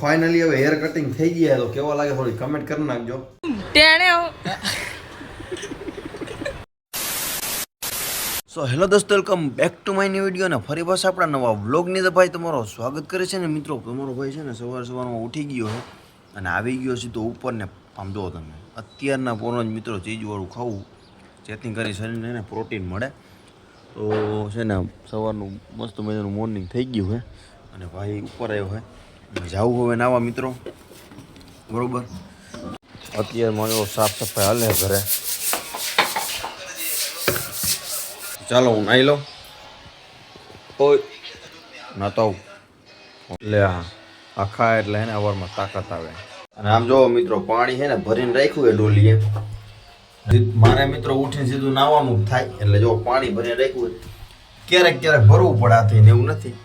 Finally હવે hair cutting થઈ ગયા તો કેવા લાગે થોડી કમેન્ટ કરી નાખજો. સો હેલો દોસ્તો, welcome back to my new video ને ફરી બસ આપણા નવા વ્લોગની તો ભાઈ તમારો સ્વાગત કરે છે ને મિત્રો. તમારો ભાઈ છે ને સવારમાં ઉઠી ગયો છે અને આવી ગયો છે તો ઉપર ને આમ જુઓ તમે અત્યારના પોનો જ મિત્રો ચીજવાળું ખાવું જેથી કરી શરીરને એને પ્રોટીન મળે. તો છે ને સવારનું મસ્ત મજાનું મોર્નિંગ થઈ ગયું છે અને ભાઈ ઉપર આવ્યો છે જવું હવે નાવા મિત્રો. બરાબર, અત્યારે મારો સાફ સફાઈ હાલે ઘરે. ચાલો હું નાહી લઉં. ઓય નાતો આવું એટલે આખા એટલે હે ને અવારમાં તાકાત આવે. અને આમ જો મિત્રો પાણી છે ને ભરીને રાખ્યું એ ડોલીએ. મારે મિત્રો ઉઠીને સીધું નાવાનું થાય એટલે જો પાણી ભરીને રાખ્યું ક્યારેક ક્યારેક ભરવું પડે આ થઈને એવું નથી.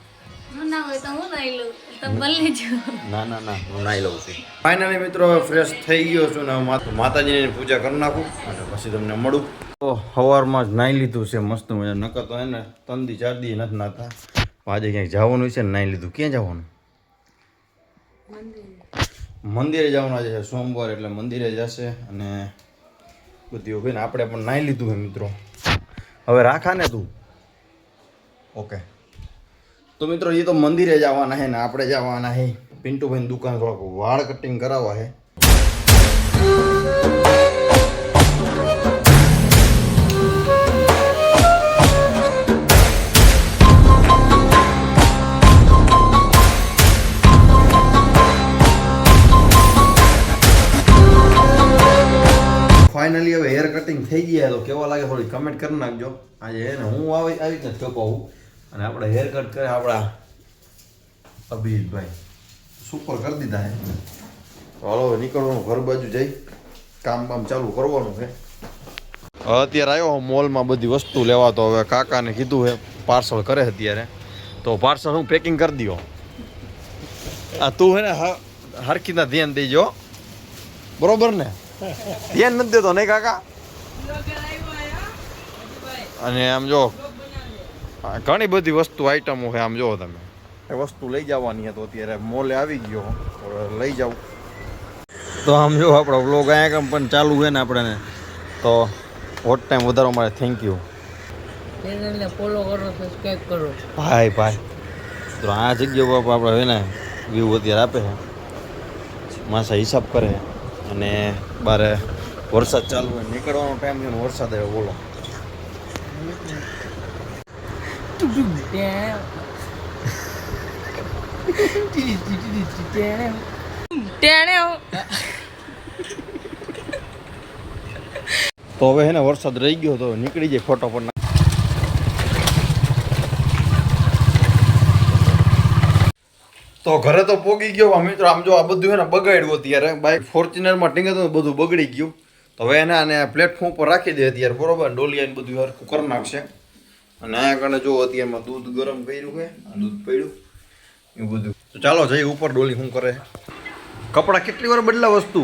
ના ના ના હું નાહી લઉં છું. ફાઇનલી મિત્રો ફ્રેશ થઈ ગયો છું ને માતાજીની પૂજા કરી નાખું અને પછી તમને મળું. તો સવારમાં જ નાહી લીધું છે મસ્ત મજા. નકર તો એને 3 દી 4 દી નથી નાતા. આજે ક્યાંક જવાનું છે ને નાહી લીધું. ક્યાં જવાનું? મંદિરે જવાનું. આજે છે સોમવાર એટલે મંદિરે જશે અને બધી હોય ને આપણે પણ નાહી લીધું છે મિત્રો. હવે રાખા ને તું ઓકે. તો મિત્રો એ તો મંદિરે જવાના છે ને આપણે જવાના છે પિન્ટુભાઈની દુકાન થોડોક વાળ કટિંગ કરાવવા છે. ફાઇનલી હવે હેર કટિંગ થઈ ગયા તો કેવા લાગે થોડી કમેન્ટ કરી નાખજો. આજે હે ને હું આવી રીતે કપાવું અને આપણે હેર કટ કરે આપણા અભિજીતભાઈ સુપર કરી દીધા હે. તો હાલો નીકળવાનું ઘર બાજુ જઈ કામ બામ ચાલુ કરવાનું છે. અત્યારે આવ્યો મોલમાં બધી વસ્તુ લેવા. તો હવે કાકાને કીધું છે પાર્સલ કરે અત્યારે તો પાર્સલ હું પેકિંગ કરી દો. આ તું હે ને હરખીના ધ્યાન દેજો બરોબર ને? ધ્યાન નથી દેતો નહીં કાકા? અને આમ જો ઘણી બધી વસ્તુ આઈટમો છે આમ જો તમે એ વસ્તુ લઈ જવાની છે. તો અત્યારે મોલે આવી ગયો લઈ જાઉં. તો આમ જો આપણો વ્લોગ અહીંયા પણ ચાલુ છે ને આપણે તો વોટ ટાઈમ વધારવા માટે થેન્ક યુ. ચેનલને ફોલો કરો, સબસ્ક્રાઇબ કરો ભાઈ ભાઈ. તો આ જગ્યા પર આપણે છે ને વ્યૂ અત્યારે આપે છે માસા હિસાબ કરે અને બારે વરસાદ ચાલુ હોય નીકળવાનો ટાઈમ છે ને વરસાદ આવ્યો. બોલો તો હવે હે ને વરસાદ રહી ગયો તો નીકળી જાય ફોટોફોટ. તો ઘરે તો પોગી ગયો મિત્રો. આમ જો આ બધું હે ને બગાડ્યું અત્યારે બાઇક ફોર્ચ્યુનરમાં ટીંગે તો બધું બગડી ગયું. તો હવે એને આને પ્લેટફોર્મ પર રાખી દે અત્યારે બરોબર. ડોલિયાને બધું હરખું કરી નાખશે. અને અહીંયા કણે જો અત્યારમાં દૂધ ગરમ કર્યું છે દૂધ પડ્યું એવું બધું. તો ચાલો જઈ ઉપર. ડોલી શું કરે? કપડાં કેટલી વાર બદલા વસ્તુ.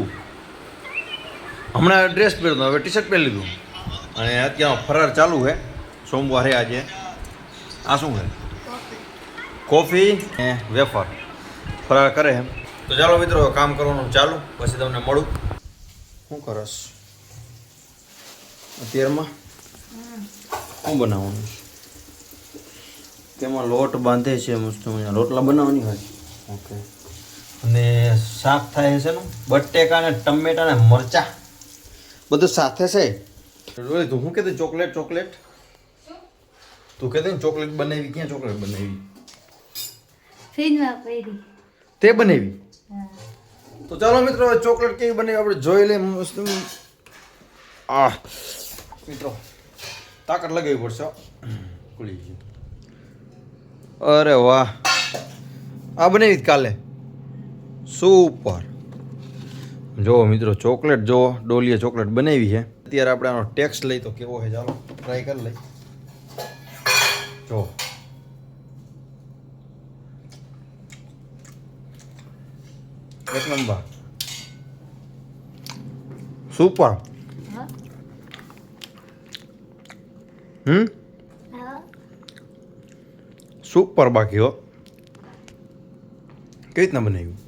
હમણાં ડ્રેસ પહેરતો હવે ટી શર્ટ પહેરી લીધું અને અત્યારે ફરાર ચાલુ છે. સોમવારે આજે આ શું છે? કોફી ને વેફર ફરાર કરે એમ. તો ચાલો મિત્રો કામ કરવાનું ચાલુ પછી તમને મળું. શું કરસ અત્યારમાં? શું બનાવવાનું? તેમાં લોટ બાંધે છે મસ્ત મજા. રોટલા બનાવવાની હોય ઓકે. અને શાક થાય છે ને બટેકા ને ટમેટા ને મરચા બધું સાથે છે. તું શું કહેતી ચોકલેટ ચોકલેટ તું કહેતી ને ચોકલેટ બનાવી. ક્યાં ચોકલેટ બનાવી? તે બનાવી? તો ચાલો મિત્રો ચોકલેટ કેવી બનાવી આપણે જોઈ લઈએ. મસ્ત મિત્રો તાકાત લગાવવી પડશે. ખુલી ગયું. અરે વાહ, આ બનાવી કાલે સુપર. જો મિત્રો ચોકલેટ જો ડોલીએ ચોકલેટ બનાવી છે. અત્યારે આપણે આનો ટેક્સ લઈ તો કેવો છે ચાલો ટ્રાય કરી લઈ. જો એક નંબર સુપર. સુપર. બાકી હો કેવી રીતના બનાવ્યું?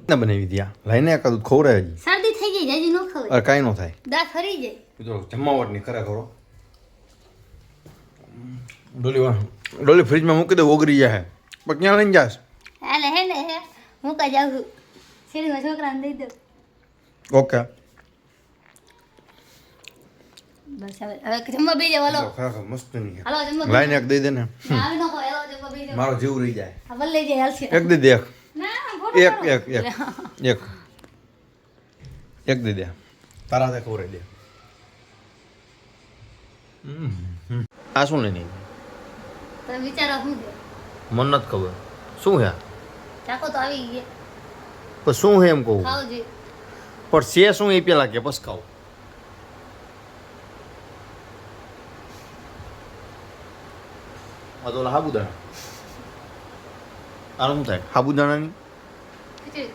ના બનાવી ત્યાં લઈને એકાદું ખવડાવે હજી શરદી થઈ ગઈ હજી ન ખવાય અરે કાંઈ ન થાય દાંત હરી જાય મિત્રો જમાવટની ખરા કરો ડોલી ફ્રીજમાં મૂકી દે ઓગરી જાય પણ ક્યાં લઈને જાશ હાલે હે ને હે હું કા જાઉં છું શેરીમાં છોકરાને દઈ દઉં ઓકે બસ હવે જમવા બેસી જાવ હાલો ખરેખર મસ્ત નહીં હાલો જમવા લાઈને એક દઈ દે ને આવી નો કોઈ હાલો જમવા બેસી જાવ મારો જીવ રહી જાય હા ભલે લઈ જાય હાલશે એક દઈ દે એક ના ફોટો એક એક એક એક એક દઈ દે તારા તે ખવડાવી દે આ શું લઈને તમે વિચારો શું છે મન નથી ખબર શું હે ચાકો તો આવી ગયા પણ શું હે એમ કહું ખાવ જોઈએ પણ છે શું એ પેલા કે પછી ખાવ આ તો સાબુદાણા આ શું થાય સાબુદાણાની ખીચડી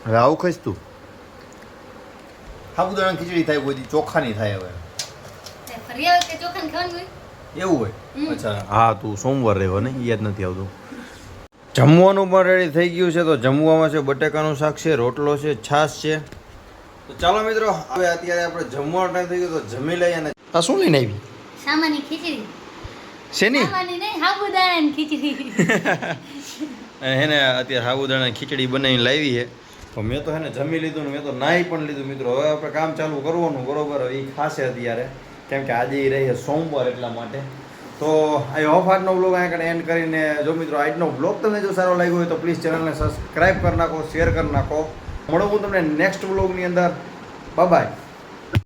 હવે આવું ખાઈશ તું સાબુદાણા ખીચડી થાય કોઈ દી ચોખાની થાય હવે ફરી આવે કે ચોખાને ખાવાનું હોય એવું હોય અચ્છા હા તું સોમવાર રહેવો ને યાદ નથી આવતું જમવાનું પણ રેડી થઈ ગયું છે તો જમવામાં છે બટેકાનું શાક છે રોટલો છે છાશ છે તો ચાલો મિત્રો હવે અત્યારે આપણે જમવાનો ટાઈમ થઈ ગયો તો જમી લઈએ અને આ શું લઈને આવી સામાની ખીચડી શેની સામાની નહીં સાબુદાણાની ખીચડી હેને અત્યારે સાબુદાણા ખીચડી બનાવીને લાવી છે તો મેં તો હેને જમી લીધું ને મેં તો નાહી પણ લીધું મિત્રો હવે આપણે કામ ચાલુ કરવાનું બરોબર એ ખાશે અત્યારે કેમ કે આજે એ રહી છે સોમવાર એટલા માટે તો આ હોપ આજનો બ્લોગ અહીંયા આગળ એન્ડ કરીને જો મિત્રો આજનો બ્લોગ તમને જો સારો લાગ્યો હોય તો પ્લીઝ ચેનલને સબસ્ક્રાઈબ કરી નાખો શેર કરી નાખો મળું હું તમને નેક્સ્ટ બ્લોગની અંદર બાય